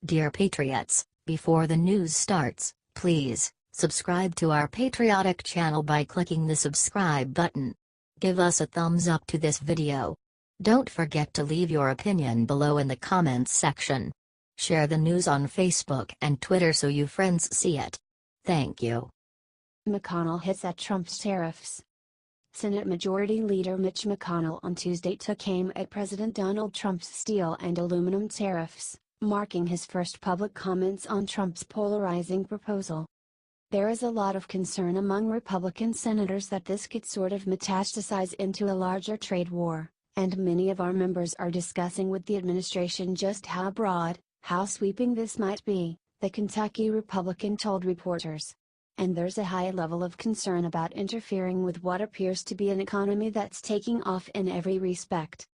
Dear Patriots, before the news starts, please subscribe to our patriotic channel by clicking the subscribe button. Give us a thumbs up to this video. Don't forget to leave your opinion below in the comments section. Share the news on Facebook and Twitter so you friends see it. Thank you. McConnell hits at Trump's tariffs. Senate Majority Leader Mitch McConnell on Tuesday took aim at President Donald Trump's steel and aluminum tariffs, marking his first public comments on Trump's polarizing proposal. There is a lot of concern among Republican senators that this could sort of metastasize into a larger trade war, and many of our members are discussing with the administration just how broad, how sweeping this might be, the Kentucky Republican told reporters. And there's a high level of concern about interfering with what appears to be an economy that's taking off in every respect.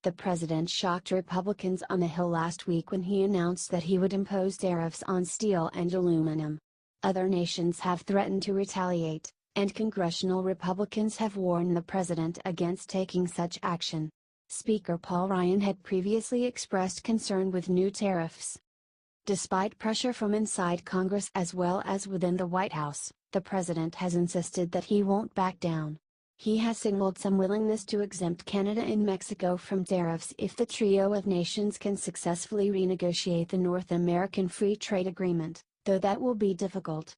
The president shocked Republicans on the Hill last week when he announced that he would impose tariffs on steel and aluminum. Other nations have threatened to retaliate, and congressional Republicans have warned the president against taking such action. Speaker Paul Ryan had previously expressed concern with new tariffs. Despite pressure from inside Congress as well as within the White House, the president has insisted that he won't back down. He has signaled some willingness to exempt Canada and Mexico from tariffs if the trio of nations can successfully renegotiate the North American Free Trade Agreement, though that will be difficult.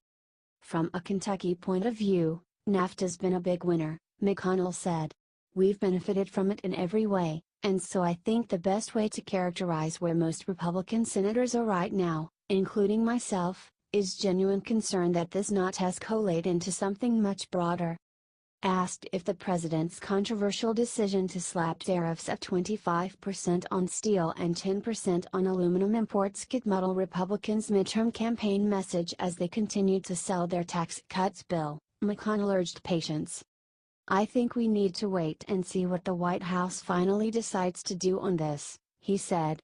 From a Kentucky point of view, NAFTA's been a big winner, McConnell said. We've benefited from it in every way. And so I think the best way to characterize where most Republican senators are right now, including myself, is genuine concern that this not escalate into something much broader. Asked if the president's controversial decision to slap tariffs of 25% on steel and 10% on aluminum imports could muddle Republicans' midterm campaign message as they continued to sell their tax cuts bill, McConnell urged patience. I think we need to wait and see what the White House finally decides to do on this, he said.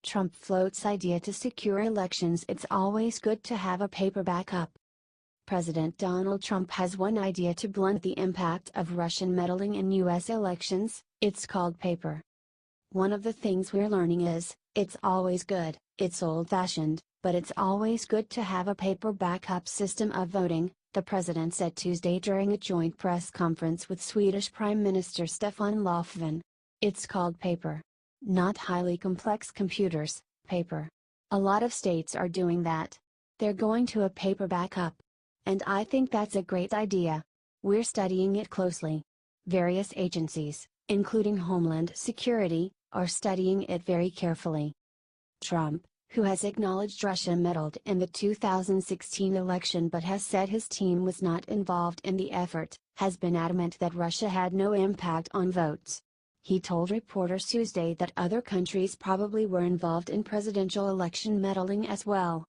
Trump floats idea to secure elections. It's always good to have a paper backup. President Donald Trump has one idea to blunt the impact of Russian meddling in U.S. elections. It's called paper. One of the things we're learning is, it's always good, it's old-fashioned, but it's always good to have a paper backup system of voting, the president said Tuesday during a joint press conference with Swedish Prime Minister Stefan Löfven. It's called paper. Not highly complex computers, paper. A lot of states are doing that. They're going to a paper backup. And I think that's a great idea. We're studying it closely. Various agencies, including Homeland Security, are studying it very carefully. Trump, who has acknowledged Russia meddled in the 2016 election but has said his team was not involved in the effort, has been adamant that Russia had no impact on votes. He told reporters Tuesday that other countries probably were involved in presidential election meddling as well.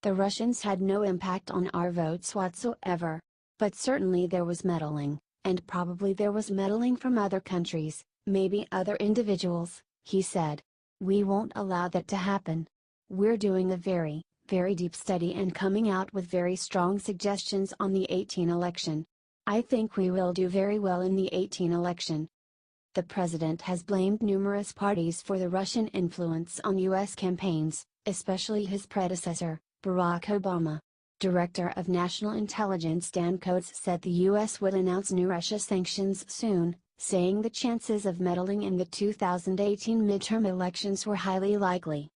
The Russians had no impact on our votes whatsoever. But certainly there was meddling, and probably there was meddling from other countries. Maybe other individuals, he said. We won't allow that to happen. We're doing a very, very deep study and coming out with very strong suggestions on the 2018 election. I think we will do very well in the 2018 election. The president has blamed numerous parties for the Russian influence on U.S. campaigns, especially his predecessor, Barack Obama. Director of National Intelligence Dan Coates said the U.S. would announce new Russia sanctions soon, saying the chances of meddling in the 2018 midterm elections were highly likely.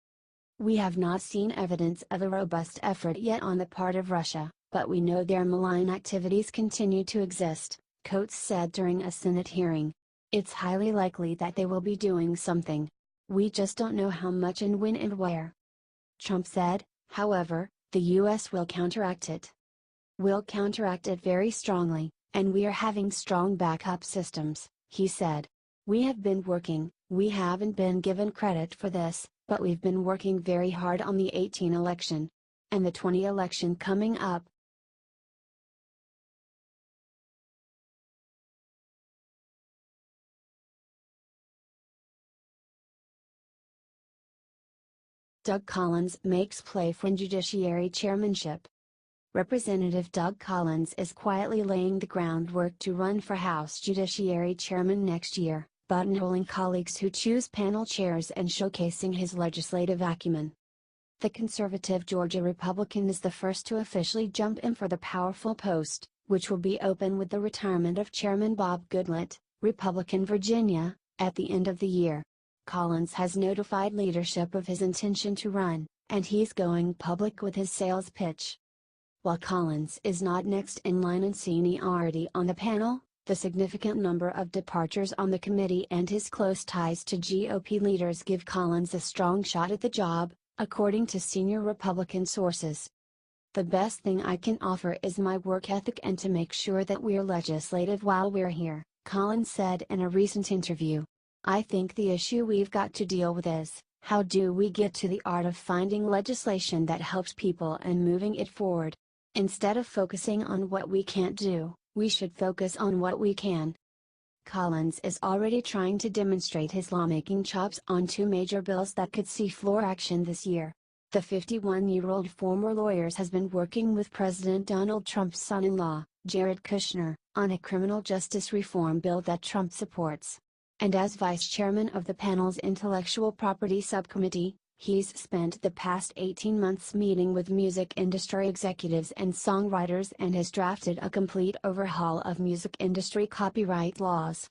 We have not seen evidence of a robust effort yet on the part of Russia, but we know their malign activities continue to exist, Coates said during a Senate hearing. It's highly likely that they will be doing something. We just don't know how much and when and where. Trump said, however, the U.S. will counteract it. We'll counteract it very strongly, and we are having strong backup systems, he said. We have been working, we haven't been given credit for this, but we've been working very hard on the 2018 election. And the 2020 election coming up. Doug Collins makes play for judiciary chairmanship. Representative Doug Collins is quietly laying the groundwork to run for House Judiciary Chairman next year, buttonholing colleagues who choose panel chairs and showcasing his legislative acumen. The conservative Georgia Republican is the first to officially jump in for the powerful post, which will be open with the retirement of Chairman Bob Goodlatte, Republican Virginia, at the end of the year. Collins has notified leadership of his intention to run, and he's going public with his sales pitch. While Collins is not next in line in seniority on the panel, the significant number of departures on the committee and his close ties to GOP leaders give Collins a strong shot at the job, according to senior Republican sources. "The best thing I can offer is my work ethic and to make sure that we're legislative while we're here," Collins said in a recent interview. "I think the issue we've got to deal with is, how do we get to the art of finding legislation that helps people and moving it forward? Instead of focusing on what we can't do, we should focus on what we can." Collins is already trying to demonstrate his lawmaking chops on two major bills that could see floor action this year. The 51-year-old former lawyer has been working with President Donald Trump's son-in-law, Jared Kushner, on a criminal justice reform bill that Trump supports. And as vice chairman of the panel's Intellectual Property Subcommittee, he's spent the past 18 months meeting with music industry executives and songwriters and has drafted a complete overhaul of music industry copyright laws.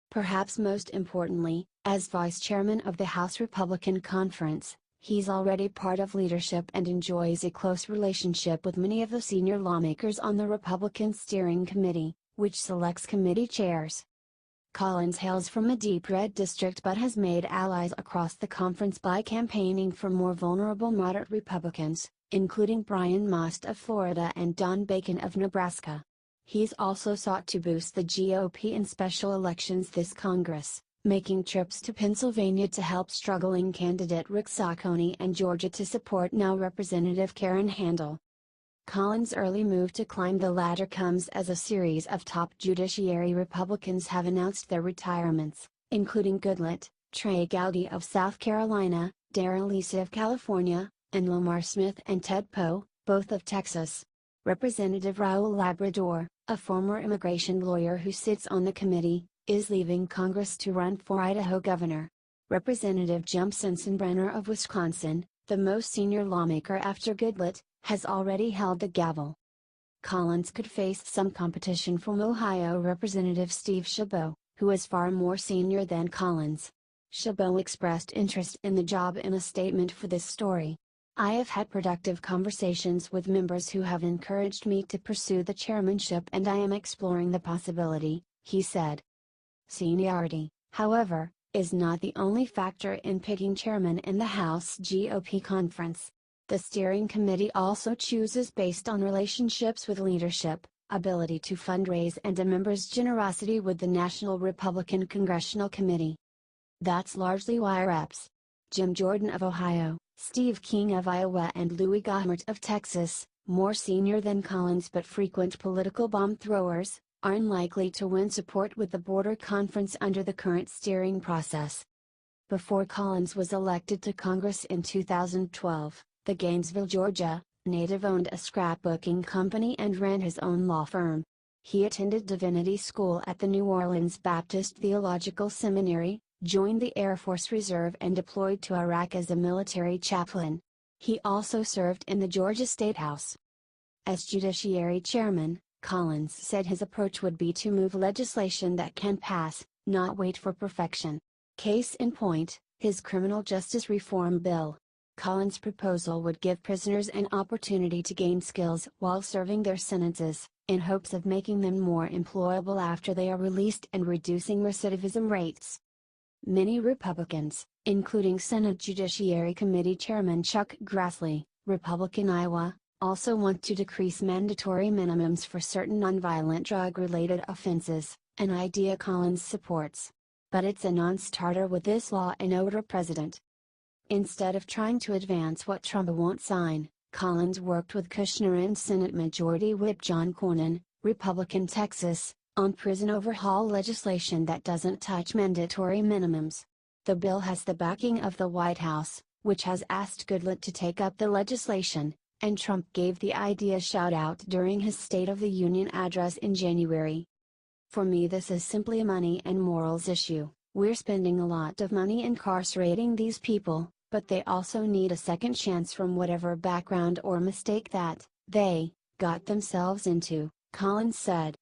Perhaps most importantly, as vice chairman of the House Republican Conference, he's already part of leadership and enjoys a close relationship with many of the senior lawmakers on the Republican Steering Committee, which selects committee chairs. Collins hails from a deep red district but has made allies across the conference by campaigning for more vulnerable moderate Republicans, including Brian Most of Florida and Don Bacon of Nebraska. He's also sought to boost the GOP in special elections this Congress, making trips to Pennsylvania to help struggling candidate Rick Saccone and Georgia to support now Representative Karen Handel. Collins' early move to climb the ladder comes as a series of top judiciary Republicans have announced their retirements, including Goodlatte, Trey Gowdy of South Carolina, Darrell Issa of California, and Lamar Smith and Ted Poe, both of Texas. Representative Raul Labrador, a former immigration lawyer who sits on the committee, is leaving Congress to run for Idaho governor. Representative Jim Sensenbrenner of Wisconsin, the most senior lawmaker after Goodlatte, has already held the gavel. Collins could face some competition from Ohio Representative Steve Chabot, who is far more senior than Collins. Chabot expressed interest in the job in a statement for this story. "I have had productive conversations with members who have encouraged me to pursue the chairmanship and I am exploring the possibility," he said. Seniority, however, is not the only factor in picking chairman in the House GOP conference. The steering committee also chooses based on relationships with leadership, ability to fundraise and a member's generosity with the National Republican Congressional Committee. That's largely why Reps. Jim Jordan of Ohio, Steve King of Iowa and Louis Gohmert of Texas, more senior than Collins but frequent political bomb throwers, are unlikely to win support with the border conference under the current steering process. Before Collins was elected to Congress in 2012, the Gainesville, Georgia, native owned a scrapbooking company and ran his own law firm. He attended divinity school at the New Orleans Baptist Theological Seminary, joined the Air Force Reserve and deployed to Iraq as a military chaplain. He also served in the Georgia State House. As Judiciary Chairman, Collins said his approach would be to move legislation that can pass, not wait for perfection. Case in point, his criminal justice reform bill. Collins' proposal would give prisoners an opportunity to gain skills while serving their sentences, in hopes of making them more employable after they are released and reducing recidivism rates. Many Republicans, including Senate Judiciary Committee Chairman Chuck Grassley, Republican Iowa, also want to decrease mandatory minimums for certain nonviolent drug-related offenses, an idea Collins supports. But it's a non-starter with this law and order president. Instead of trying to advance what Trump won't sign, Collins worked with Kushner and Senate Majority Whip John Cohn, Republican Texas, on prison overhaul legislation that doesn't touch mandatory minimums. The bill has the backing of the White House, which has asked Goodlatte to take up the legislation, and Trump gave the idea a shout-out during his State of the Union address in January. "For me, this is simply a money and morals issue. We're spending a lot of money incarcerating these people, but they also need a second chance from whatever background or mistake that they got themselves into," Collins said.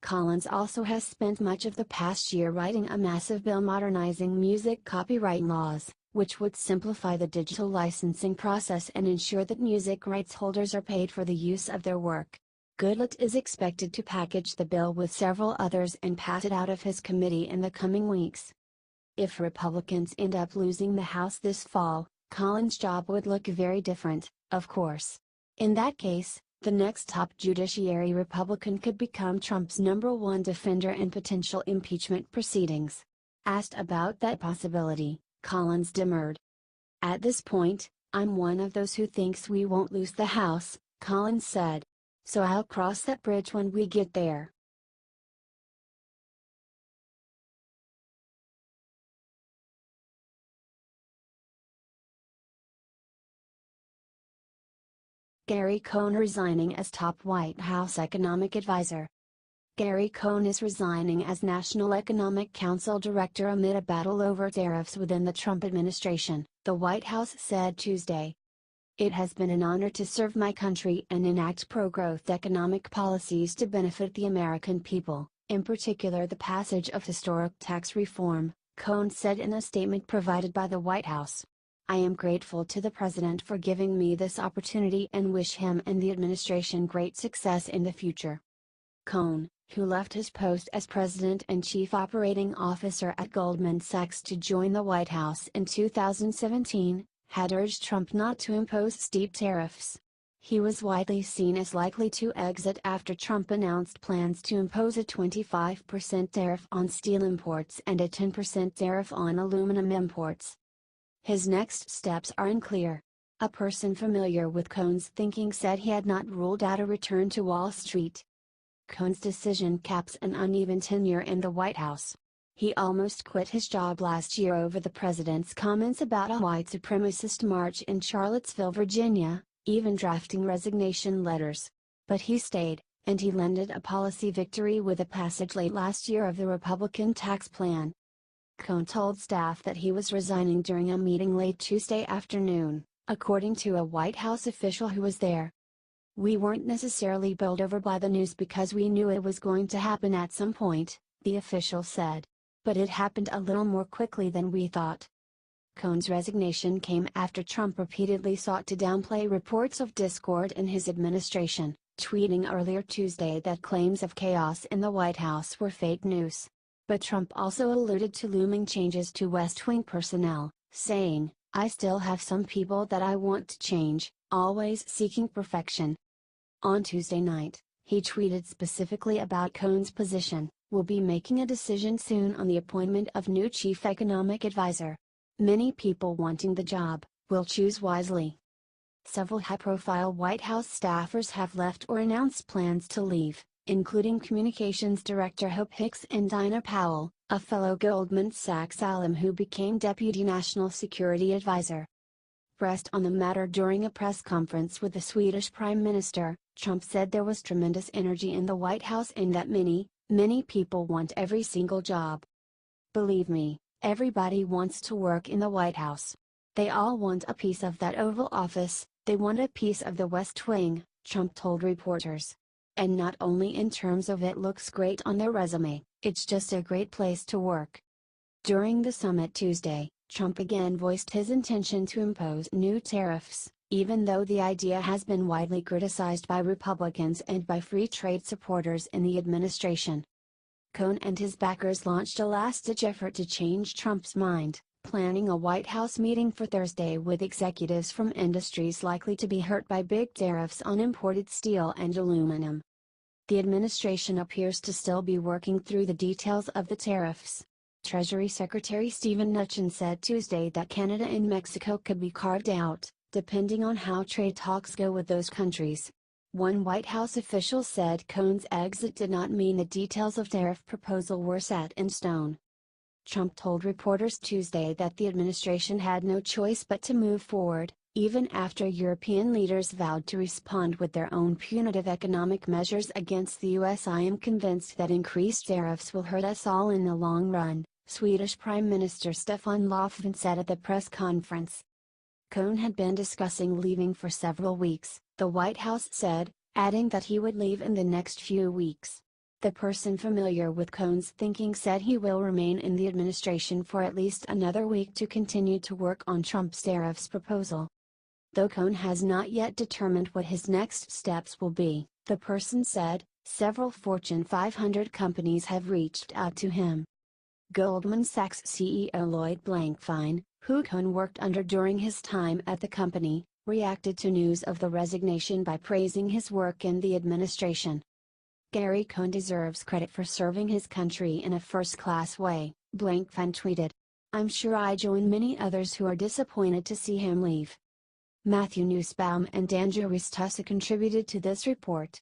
Collins also has spent much of the past year writing a massive bill modernizing music copyright laws, which would simplify the digital licensing process and ensure that music rights holders are paid for the use of their work. Goodlatte is expected to package the bill with several others and pass it out of his committee in the coming weeks. If Republicans end up losing the House this fall, Collins' job would look very different, of course. In that case, the next top Judiciary Republican could become Trump's #1 defender in potential impeachment proceedings. Asked about that possibility, Collins demurred. "At this point, I'm one of those who thinks we won't lose the House," Collins said. "So I'll cross that bridge when we get there." Gary Cohn resigning as top White House economic advisor. Gary Cohn is resigning as National Economic Council Director amid a battle over tariffs within the Trump administration, the White House said Tuesday. "It has been an honor to serve my country and enact pro-growth economic policies to benefit the American people, in particular the passage of historic tax reform," Cohn said in a statement provided by the White House. "I am grateful to the President for giving me this opportunity and wish him and the administration great success in the future." Cohn, who left his post as President and Chief Operating Officer at Goldman Sachs to join the White House in 2017, had urged Trump not to impose steep tariffs. He was widely seen as likely to exit after Trump announced plans to impose a 25% tariff on steel imports and a 10% tariff on aluminum imports. His next steps are unclear. A person familiar with Cohn's thinking said he had not ruled out a return to Wall Street. Cohn's decision caps an uneven tenure in the White House. He almost quit his job last year over the president's comments about a white supremacist march in Charlottesville, Virginia, even drafting resignation letters. But he stayed, and he landed a policy victory with the passage late last year of the Republican tax plan. Cohn told staff that he was resigning during a meeting late Tuesday afternoon, according to a White House official who was there. "We weren't necessarily bowled over by the news because we knew it was going to happen at some point," the official said. "But it happened a little more quickly than we thought." Cohn's resignation came after Trump repeatedly sought to downplay reports of discord in his administration, tweeting earlier Tuesday that claims of chaos in the White House were fake news. But Trump also alluded to looming changes to West Wing personnel, saying, "I still have some people that I want to change, always seeking perfection." On Tuesday night, he tweeted specifically about Cohn's position, "We'll be making a decision soon on the appointment of new chief economic advisor. Many people wanting the job, will choose wisely." Several high-profile White House staffers have left or announced plans to leave, including Communications Director Hope Hicks and Dinah Powell, a fellow Goldman Sachs alum who became Deputy National Security Advisor. Pressed on the matter during a press conference with the Swedish Prime Minister, Trump said there was tremendous energy in the White House and that many people want every single job. "Believe me, everybody wants to work in the White House. They all want a piece of that Oval Office, they want a piece of the West Wing," Trump told reporters. "And not only in terms of it looks great on their resume, it's just a great place to work." During the summit Tuesday, Trump again voiced his intention to impose new tariffs, even though the idea has been widely criticized by Republicans and by free trade supporters in the administration. Cohn and his backers launched a last-ditch effort to change Trump's mind, planning a White House meeting for Thursday with executives from industries likely to be hurt by big tariffs on imported steel and aluminum. The administration appears to still be working through the details of the tariffs. Treasury Secretary Steven Mnuchin said Tuesday that Canada and Mexico could be carved out, depending on how trade talks go with those countries. One White House official said Cohn's exit did not mean the details of tariff proposal were set in stone. Trump told reporters Tuesday that the administration had no choice but to move forward, Even after European leaders vowed to respond with their own punitive economic measures against the US, I am convinced that increased tariffs will hurt us all in the long run, Swedish Prime Minister Stefan Löfven said at the press conference. Cohn had been discussing leaving for several weeks, the White House said, adding that he would leave in the next few weeks. The person familiar with Cohn's thinking said he will remain in the administration for at least another week to continue to work on Trump's tariffs proposal. Though Cohn has not yet determined what his next steps will be, the person said, several Fortune 500 companies have reached out to him. Goldman Sachs CEO Lloyd Blankfein, who Cohn worked under during his time at the company, reacted to news of the resignation by praising his work in the administration. Gary Cohn deserves credit for serving his country in a first-class way, Blankfein tweeted. I'm sure I join many others who are disappointed to see him leave. Matthew Nussbaum and Andrew Ristusa contributed to this report.